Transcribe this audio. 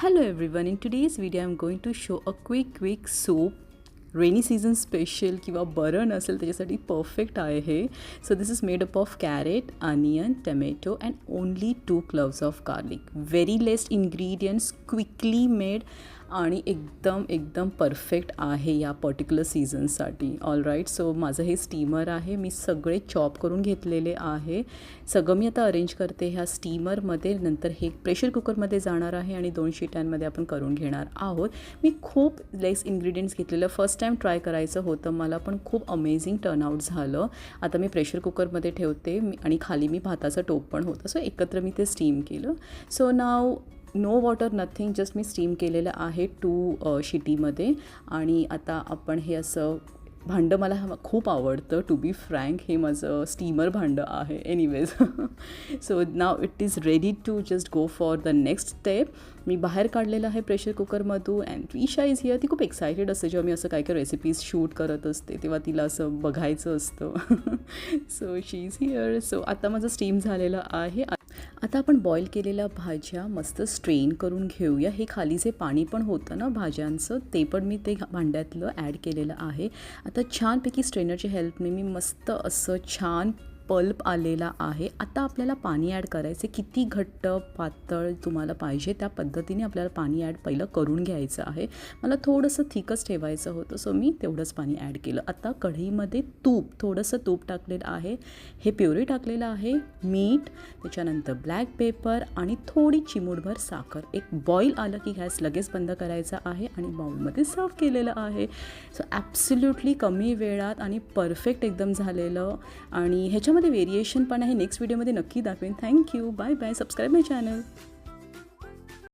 Hello everyone, in today's video I'm going to show a quick soup. Rainy season special किंवा बरं नसेल त्याच्यासाठी perfect आहे हे. So this is made up of carrot, onion, tomato and only 2 cloves of garlic. Very less ingredients, quickly made आणि एकदम perfect आहे या पर्टिक्युलर सीझनसाठी. All right. सो माझं हे स्टीमर आहे, मी सगळे चॉप करून घेतलेले आहे. सगळं मी आता अरेंज करते ह्या स्टीमरमध्ये. नंतर हे प्रेशर कुकरमध्ये जाणार आहे आणि 2 शिट्यांमध्ये आपण करून घेणार आहोत. मी खूप लेस इन्ग्रेडियंट्स घेतलेलं. फर्स्ट टाईम ट्राय करायचं होतं मला, पण खूप अमेझिंग टर्नआउट झालं. आता मी प्रेशर कुकरमध्ये ठेवते आणि खाली मी भाताचं टोप पण होतं. सो एकत्र मी ते स्टीम केलं. सो नाव नो वॉटर नथिंग, जस्ट मी स्टीम केलेलं आहे 2 शिटीमध्ये. आणि आता आपण हे असं भांडं मला खूप आवडतं, टू बी फ्रँक. हे माझं स्टीमर भांडं आहे. Anyways so now it is ready to just go for the next step. मी बाहेर काढलेलं आहे प्रेशर कुकरमधून. And Twisha is here. ती खूप एक्सायटेड असते जेव्हा मी असं काही रेसिपीज शूट करत असते तेव्हा तिला असं बघायचं असतं. So she is here. So आता माझं स्टीम झालेलं आहे. आता आपण बॉईल केलेल्या भाज्या मस्त स्ट्रेन करून घेऊया. हे खाली जे पाणी पण होतं ना भाज्यांचं, ते पण मी ते भांड्यातलं ॲड केलेलं आहे. आता छानपैकी स्ट्रेनरच्या हेल्पने मी मस्त असं छान पल्प आलेला आहे. आता आपल्याला पाणी ॲड करायचे. किती घट्ट पातळ तुम्हाला पाहिजे त्या पद्धतीने आपल्याला पाणी ॲड पहिलं करून घ्यायचं आहे. मला थोडंसं थिकच ठेवायचं होतं, सो मी तेवढंच पाणी ॲड केलं. आता कढईमध्ये थोडंसं तूप टाकलेलं आहे. हे प्युरी टाकलेलं आहे, मीठ, त्याच्यानंतर ब्लॅक पेपर आणि थोडी चिमूटभर साखर. एक बॉईल आलं की गॅस लगेच बंद करायचा आहे आणि बाउलमध्ये सर्व केलेलं आहे. सो ॲब्सोल्युटली कमी वेळात आणि परफेक्ट एकदम झालेलं. आणि ह्याच्यामध्ये व्हेरिएशन पण आहे. नेक्स्ट व्हिडिओमध्ये नक्की दाखवेन. Thank you. Bye bye. Subscribe my channel.